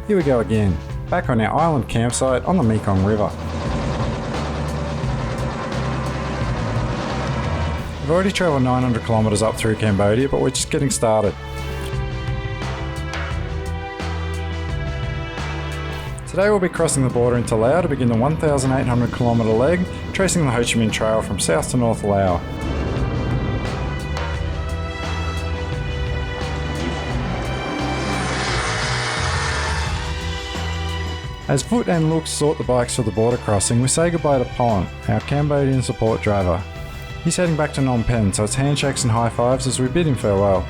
Here we go again, back on our island campsite on the Mekong River. We've already travelled 900 kilometres up through Cambodia, but we're just getting started. Today we'll be crossing the border into Laos to begin the 1,800 kilometre leg, tracing the Ho Chi Minh Trail from south to north Laos. As Foot and Looks sort the bikes for the border crossing, we say goodbye to Pon, our Cambodian support driver. He's heading back to Phnom Penh, so it's handshakes and high fives as we bid him farewell.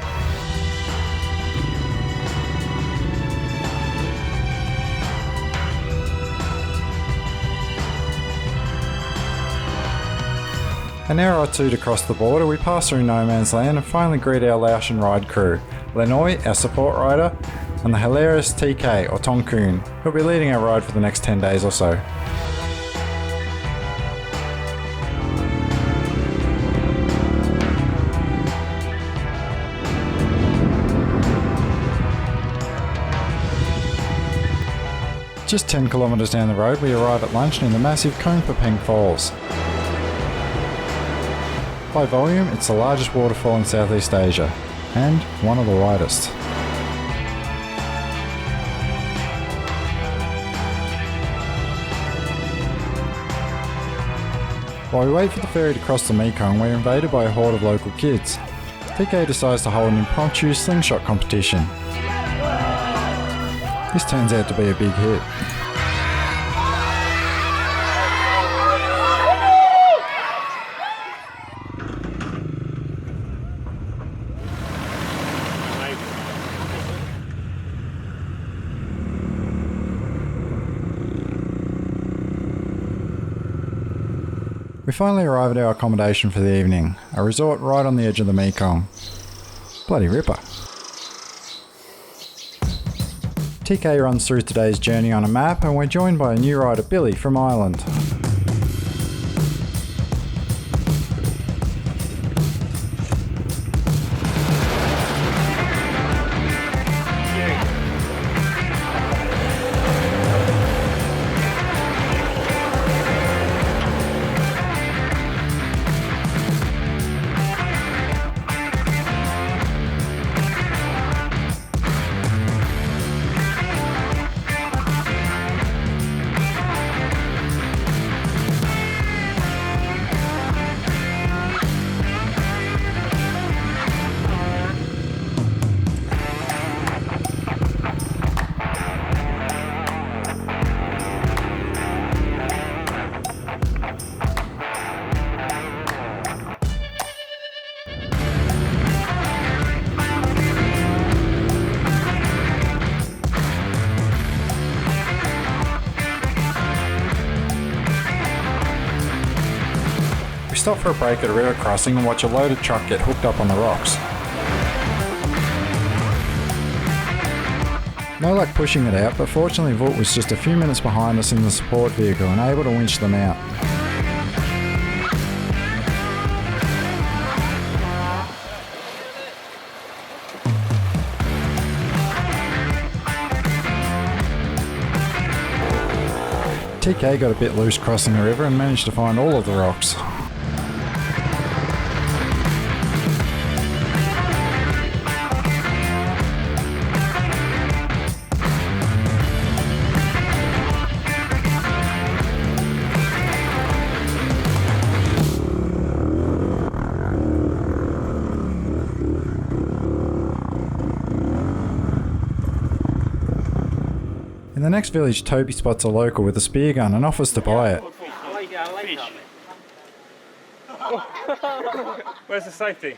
An hour or two to cross the border, we pass through no man's land and finally greet our Laotian ride crew, Lenoi, our support rider, and the hilarious TK or Tong Koon, who'll be leading our ride for the next 10 days or so. Just 10 kilometres down the road, we arrive at lunch near the massive Kong Papeng Falls. By volume, it's the largest waterfall in Southeast Asia, and one of the widest. While we wait for the ferry to cross the Mekong, we're invaded by a horde of local kids. TK decides to hold an impromptu slingshot competition. This turns out to be a big hit. We finally arrive at our accommodation for the evening, a resort right on the edge of the Mekong. Bloody ripper. TK runs through today's journey on a map and we're joined by a new rider, Billy from Ireland. We stop for a break at a river crossing and watch a loaded truck get hooked up on the rocks. No luck pushing it out, but fortunately Vult was just a few minutes behind us in the support vehicle and able to winch them out. TK got a bit loose crossing the river and managed to find all of the rocks. In the next village, Toby spots a local with a spear gun and offers to buy it. Where's the safety?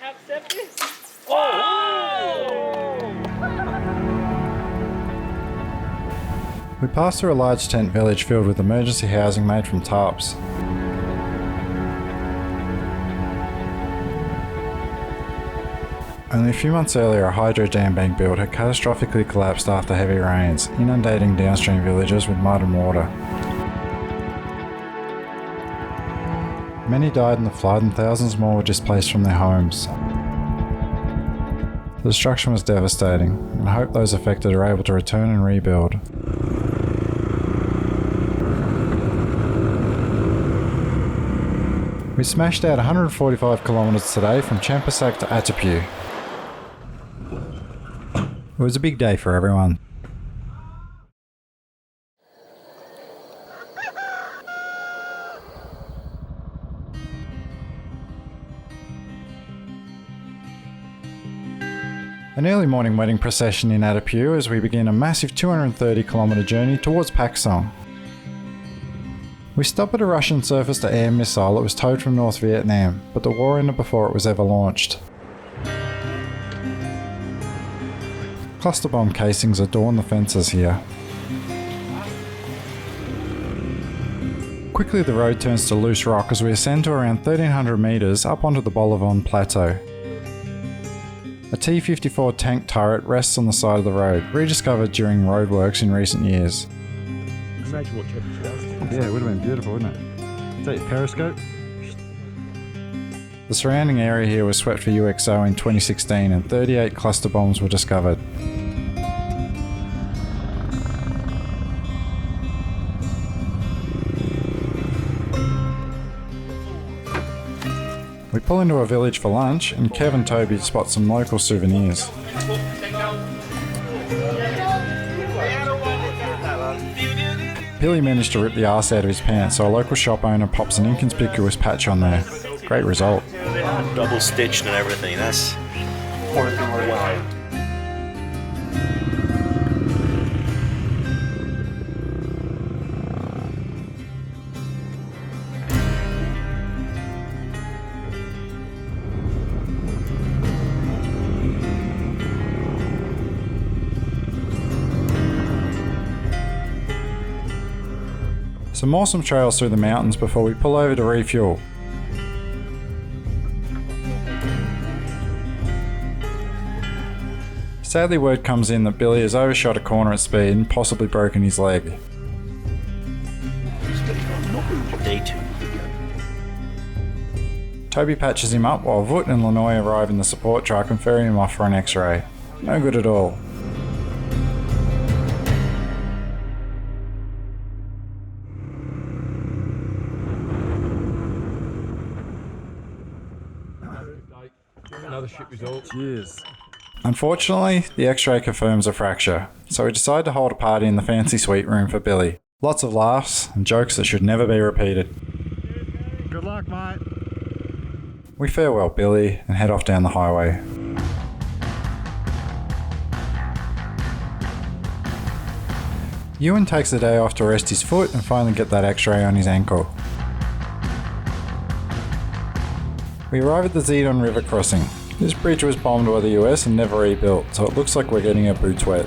We pass through a large tent village filled with emergency housing made from tarps. Only a few months earlier, a hydro dam being built had catastrophically collapsed after heavy rains, inundating downstream villages with mud and water. Many died in the flood and thousands more were displaced from their homes. The destruction was devastating, and I hope those affected are able to return and rebuild. We smashed out 145 kilometres today from Champasak to Atapu. It was a big day for everyone. An early morning wedding procession in Atapu as we begin a massive 230 kilometre journey towards Paksong. We stopped at a Russian surface-to-air missile that was towed from North Vietnam, but the war ended before it was ever launched. Cluster bomb casings adorn the fences here. Quickly the road turns to loose rock as we ascend to around 1300 metres up onto the Bolivon Plateau. A T-54 tank turret rests on the side of the road, rediscovered during roadworks in recent years. Imagine what temperature. Yeah, it would have been beautiful, wouldn't it? Is that your periscope? The surrounding area here was swept for UXO in 2016 and 38 cluster bombs were discovered. We pull into a village for lunch and Kev and Toby spot some local souvenirs. Billy managed to rip the arse out of his pants, so a local shop owner pops an inconspicuous patch on there. Great result. Double stitched and everything, that's... Some awesome trails through the mountains before we pull over to refuel. Sadly, word comes in that Billy has overshot a corner at speed and possibly broken his leg. Day 2. Toby patches him up while Vut and Lanoi arrive in the support truck and ferry him off for an X-ray. No good at all. Another ship result. Cheers. Unfortunately, the X-ray confirms a fracture, so we decide to hold a party in the fancy suite room for Billy. Lots of laughs and jokes that should never be repeated. Good luck, mate. We farewell Billy and head off down the highway. Ewan takes the day off to rest his foot and finally get that X-ray on his ankle. We arrive at the Zedon River crossing. This bridge was bombed by the US and never rebuilt, so it looks like we're getting our boots wet.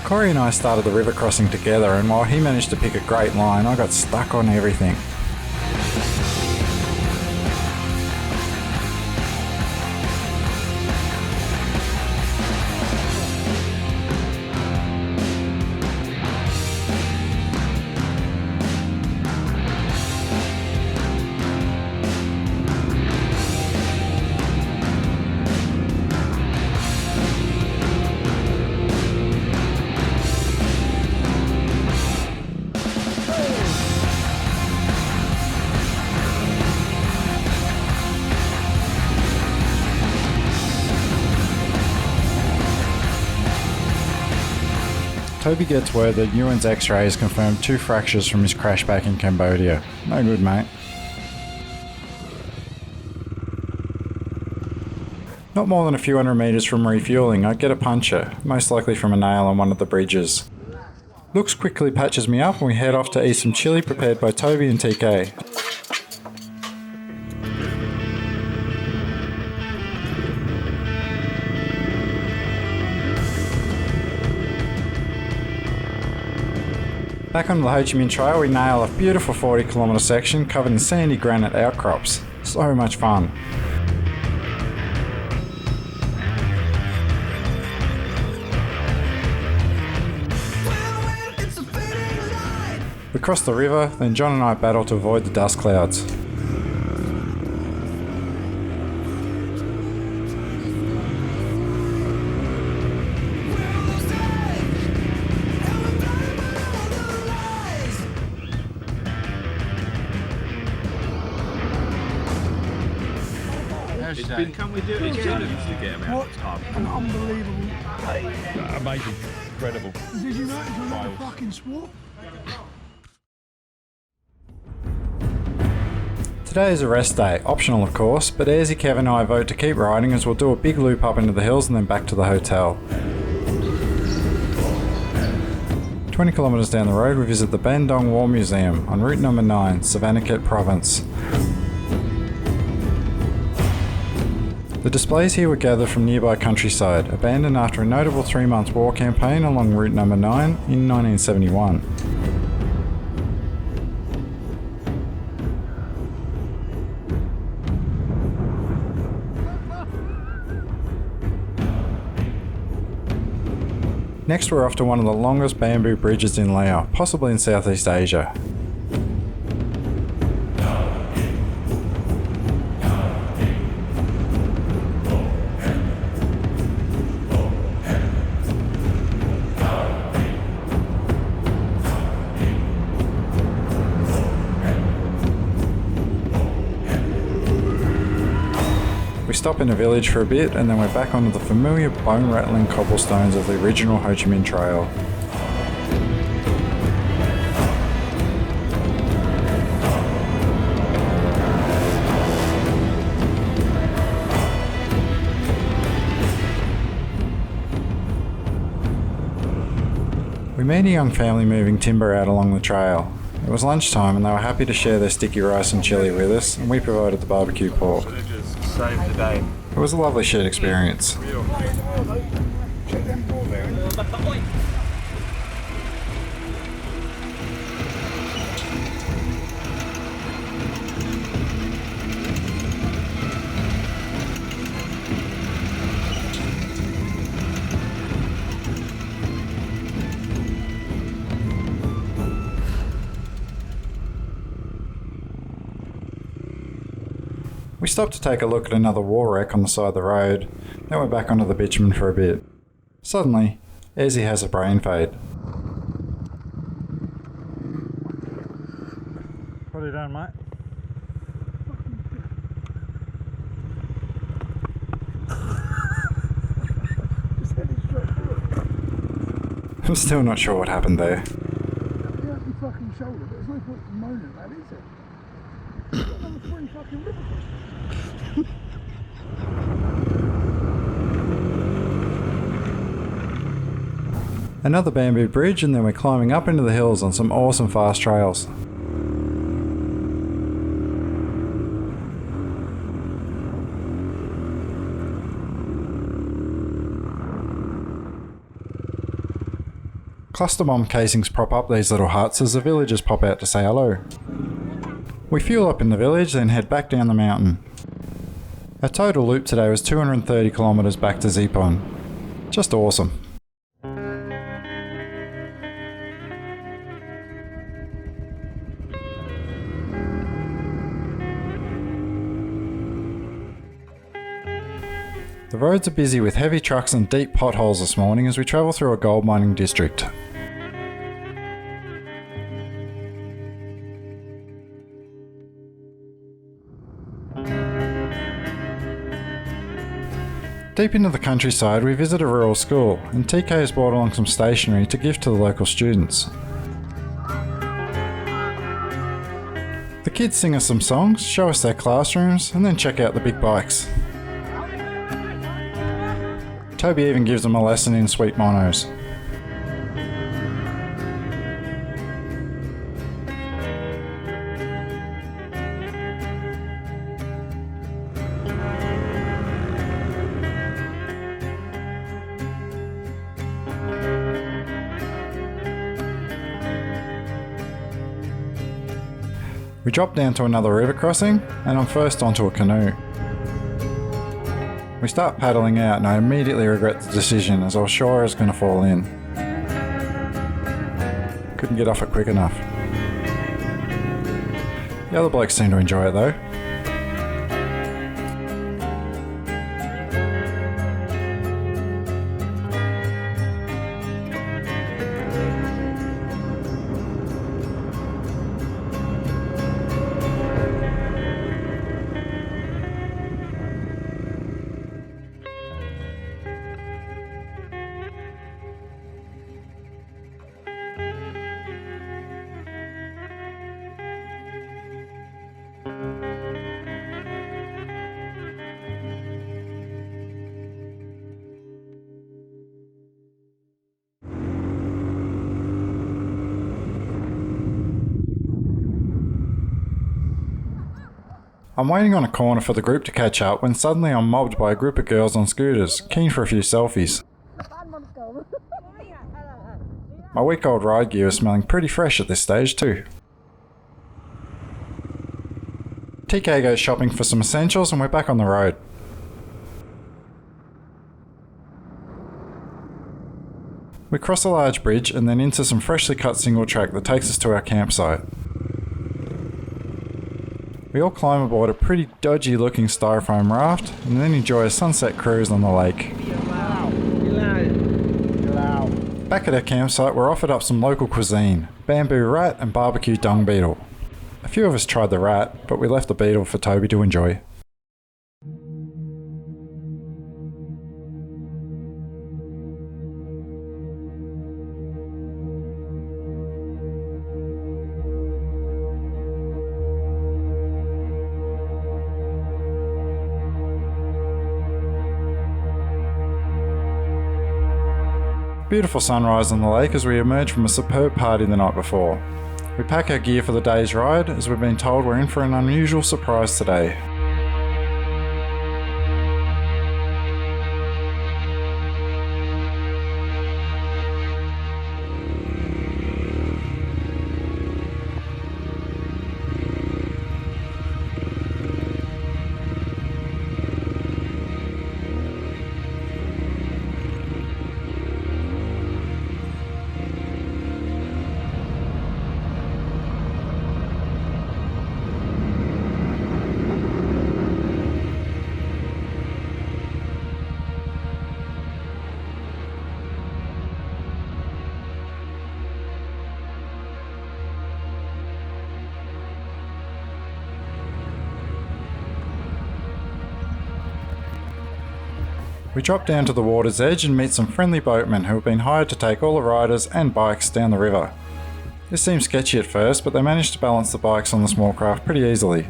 Corey and I started the river crossing together, and while he managed to pick a great line, I got stuck on everything. Toby gets word that Ewan's X-ray has confirmed 2 fractures from his crash back in Cambodia. No good, mate. Not more than a few hundred metres from refuelling, I get a puncture, most likely from a nail on one of the bridges. Looks quickly patches me up and we head off to eat some chili prepared by Toby and TK. Back on the Ho Chi Minh Trail, we nail a beautiful 40-kilometre section covered in sandy granite outcrops. So much fun. We We cross the river, then John and I battle to avoid the dust clouds. Can we do it again? To get him out. An unbelievable. Amazing. Incredible. Did you notice you're not a fucking swap? Today is a rest day, optional of course, but Airzy, Kev and I vote to keep riding as we'll do a big loop up into the hills and then back to the hotel. 20 kilometres down the road we visit the Bandong War Museum on route number 9, Savannakhet Province. The displays here were gathered from nearby countryside, abandoned after a notable 3-month war campaign along route number 9 in 1971. Next we're off to one of the longest bamboo bridges in Laos, possibly in Southeast Asia. We stop in a village for a bit and then we're back onto the familiar bone-rattling cobblestones of the original Ho Chi Minh Trail. We meet a young family moving timber out along the trail. It was lunchtime and they were happy to share their sticky rice and chili with us, and we provided the barbecue pork. Save the day. It was a lovely shared experience. We stopped to take a look at another war wreck on the side of the road, then we're back onto the bitumen for a bit. Suddenly, Airzy has a brain fade. What have you done, mate? Just headed straight through it. I'm still not sure what happened there. He hurt my fucking shoulder, but there's no point moaning about it, is there? I've got another 3 fucking river crossings. Another bamboo bridge and then we're climbing up into the hills on some awesome fast trails. Cluster bomb casings prop up these little huts as the villagers pop out to say hello. We fuel up in the village then head back down the mountain. Our total loop today was 230 kilometres back to Zipon. Just awesome. The roads are busy with heavy trucks and deep potholes this morning as we travel through a gold mining district. Deep into the countryside we visit a rural school and TK has brought along some stationery to give to the local students. The kids sing us some songs, show us their classrooms and then check out the big bikes. Toby even gives them a lesson in sweet monos. We drop down to another river crossing and I'm first onto a canoe. We start paddling out and I immediately regret the decision as I was sure I was going to fall in. Couldn't get off it quick enough. The other blokes seem to enjoy it though. I'm waiting on a corner for the group to catch up when suddenly I'm mobbed by a group of girls on scooters, keen for a few selfies. My week-old ride gear is smelling pretty fresh at this stage too. TK goes shopping for some essentials and we're back on the road. We cross a large bridge and then into some freshly cut single track that takes us to our campsite. We all climb aboard a pretty dodgy looking styrofoam raft and then enjoy a sunset cruise on the lake. Back at our campsite we're offered up some local cuisine, bamboo rat and barbecue dung beetle. A few of us tried the rat, but we left the beetle for Toby to enjoy. Beautiful sunrise on the lake as we emerge from a superb party the night before. We pack our gear for the day's ride as we've been told we're in for an unusual surprise today. We drop down to the water's edge and meet some friendly boatmen who have been hired to take all the riders and bikes down the river. This seemed sketchy at first, but they managed to balance the bikes on the small craft pretty easily.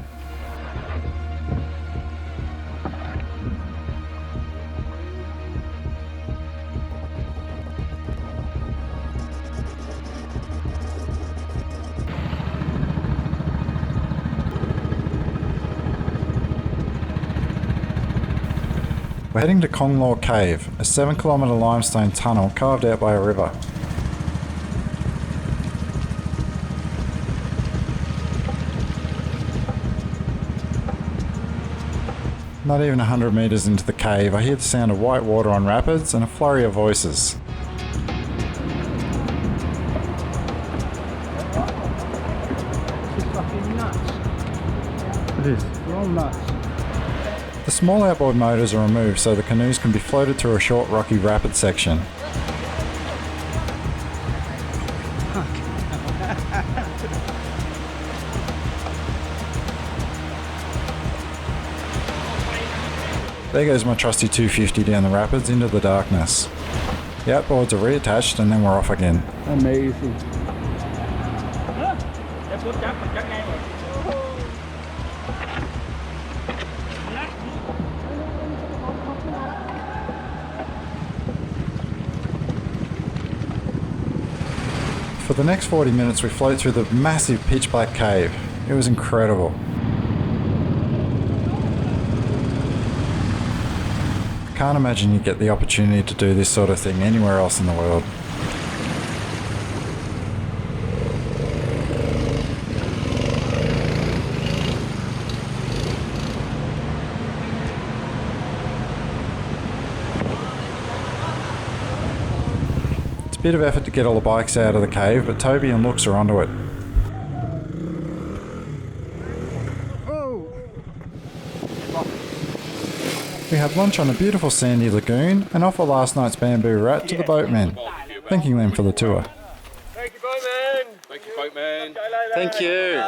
We're heading to Konglor Cave, a 7-kilometre limestone tunnel carved out by a river. Not even 100 metres into the cave, I hear the sound of white water on rapids and a flurry of voices. This is fucking nuts. It is. We're all nuts. The small outboard motors are removed so the canoes can be floated through a short rocky rapid section. There goes my trusty 250 down the rapids into the darkness. The outboards are reattached and then we're off again. Amazing. For the next 40 minutes we float through the massive pitch black cave. It was incredible. I can't imagine you get the opportunity to do this sort of thing anywhere else in the world. Bit of effort to get all the bikes out of the cave, but Toby and Looks are onto it. We had lunch on a beautiful sandy lagoon and offer last night's bamboo rat to the boatmen, thanking them for the tour. Thank you, boatman. Thank you, boatman. Thank you.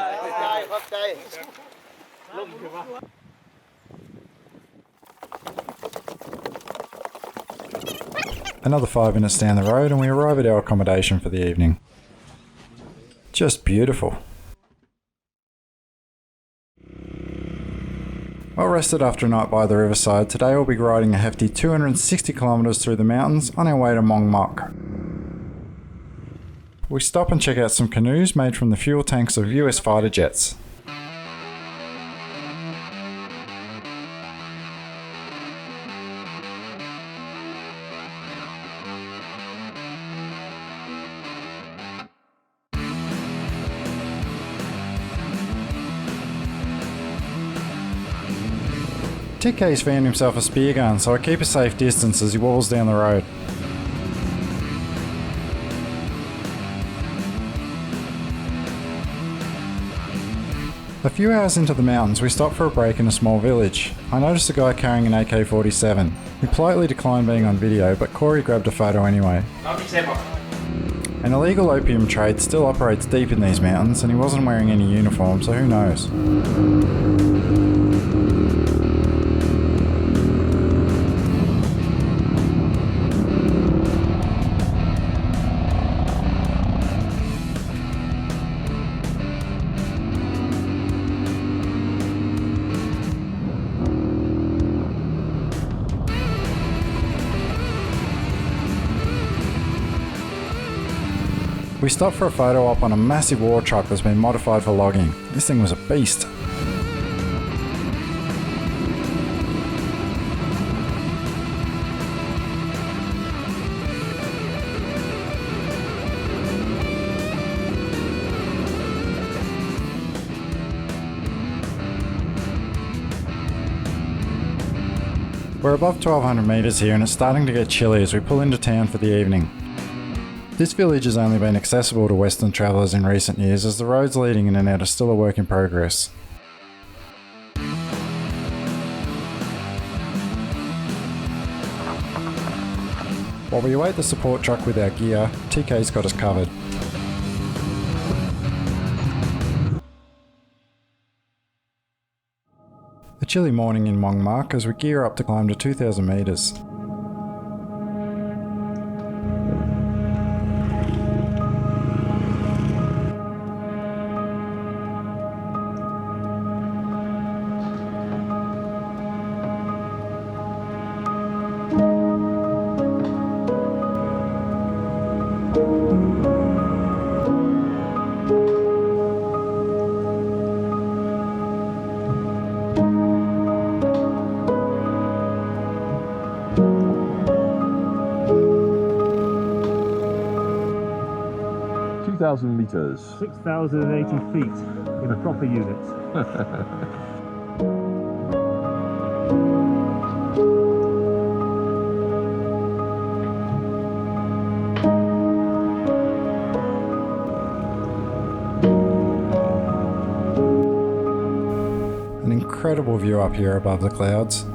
Another 5 minutes down the road and we arrive at our accommodation for the evening. Just beautiful. Well rested after a night by the riverside, today we'll be riding a hefty 260 kilometres through the mountains on our way to Mong Mok. We stop and check out some canoes made from the fuel tanks of US fighter jets. TK's found himself a spear gun, so I keep a safe distance as he wobbles down the road. A few hours into the mountains, we stop for a break in a small village. I noticed a guy carrying an AK-47. He politely declined being on video, but Corey grabbed a photo anyway. An illegal opium trade still operates deep in these mountains, and he wasn't wearing any uniform, so who knows. We stopped for a photo op on a massive war truck that's been modified for logging. This thing was a beast. We're above 1200 metres here and it's starting to get chilly as we pull into town for the evening. This village has only been accessible to Western travellers in recent years as the roads leading in and out are still a work in progress. While we await the support truck with our gear, TK's got us covered. A chilly morning in Mong Mok as we gear up to climb to 2000 metres. Meters. 6,080 feet in a proper unit. An incredible view up here above the clouds.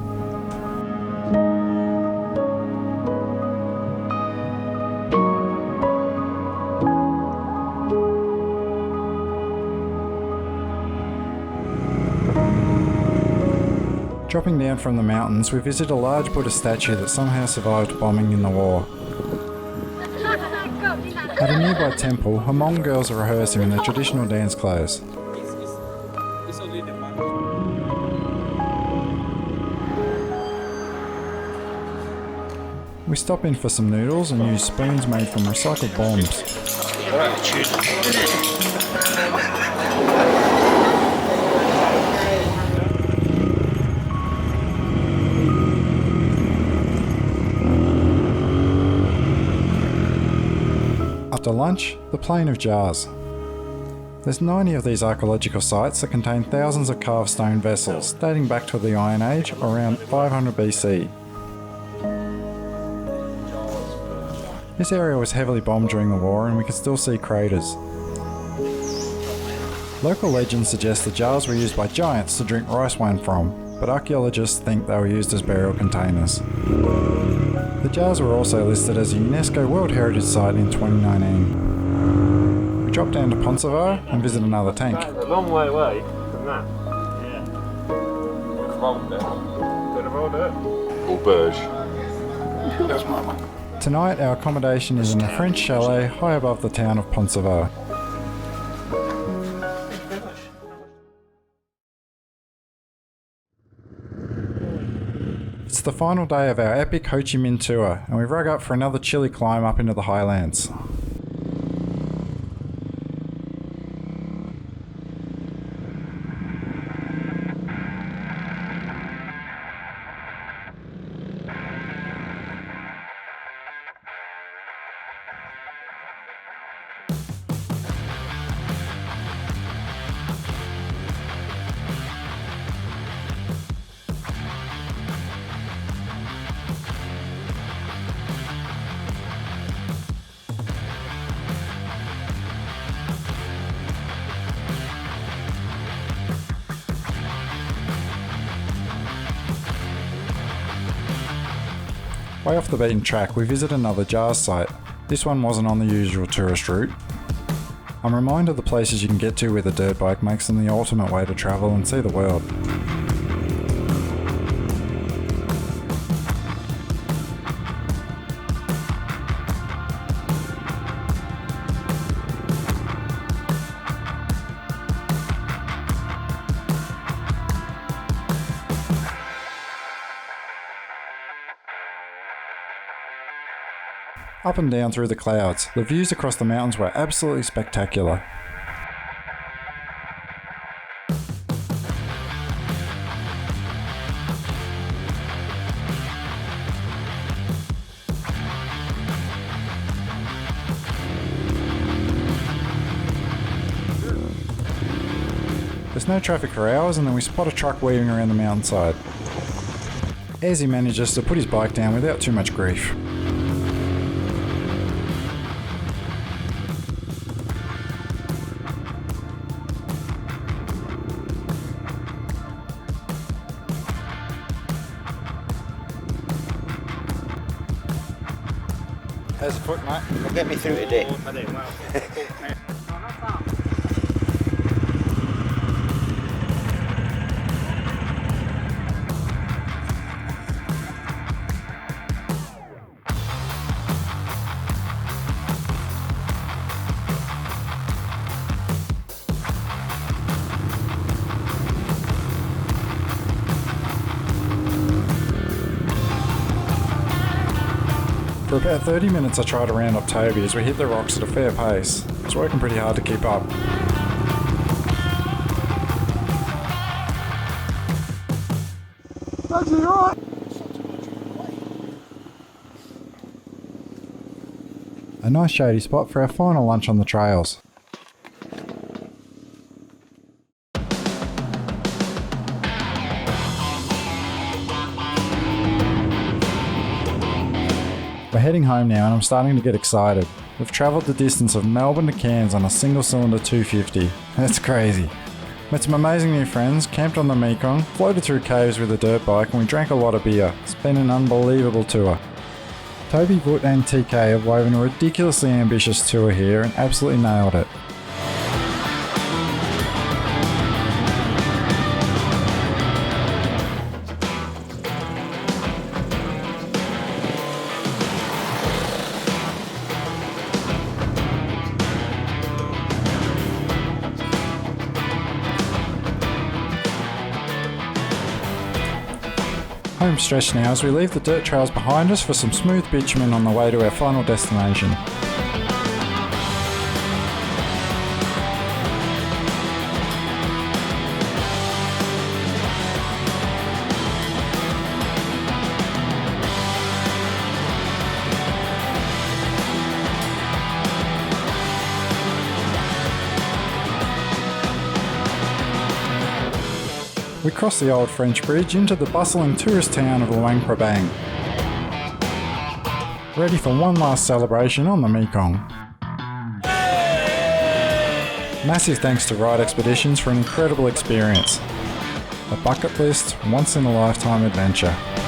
Dropping down from the mountains, we visit a large Buddha statue that somehow survived bombing in the war. At a nearby temple, Hmong girls are rehearsing in their traditional dance clothes. We stop in for some noodles and use spoons made from recycled bombs. After lunch, the Plain of Jars. There's 90 of these archaeological sites that contain thousands of carved stone vessels dating back to the Iron Age around 500 BC. This area was heavily bombed during the war and we can still see craters. Local legends suggest the jars were used by giants to drink rice wine from. but archaeologists think they were used as burial containers. The jars were also listed as a UNESCO World Heritage Site in 2019. We dropped down to Poncevar and visit another tank. That's a long way away from that. Yeah. Bit of old dirt. Or Burge. That's my one. Tonight our accommodation is in a French chalet high above the town of Poncevar. It's the final day of our epic Ho Chi Minh tour, and we've rug up for another chilly climb up into the highlands. Way off the beaten track, we visit another jars site. This one wasn't on the usual tourist route. I'm reminded the places you can get to with a dirt bike makes them the ultimate way to travel and see the world. Up and down through the clouds, the views across the mountains were absolutely spectacular. There's no traffic for hours, and then we spot a truck weaving around the mountainside. Ezzy manages to put his bike down without too much grief. How's the foot, mate? It'll get me through today. For about 30 minutes I tried to round up Toby as we hit the rocks at a fair pace. It's working pretty hard to keep up. That's it, alright. A nice shady spot for our final lunch on the trails. We're heading home now and I'm starting to get excited. We've travelled the distance of Melbourne to Cairns on a single cylinder 250. That's crazy. Met some amazing new friends, camped on the Mekong, floated through caves with a dirt bike, and we drank a lot of beer. It's been an unbelievable tour. Toby, Voot and TK have woven a ridiculously ambitious tour here and absolutely nailed it. Home stretch now as we leave the dirt trails behind us for some smooth bitumen on the way to our final destination. We cross the old French bridge into the bustling tourist town of LUANG, PRABANG. Ready for one last celebration on the Mekong. Massive thanks to Ride Expeditions for an incredible experience. A bucket list, once in a lifetime adventure.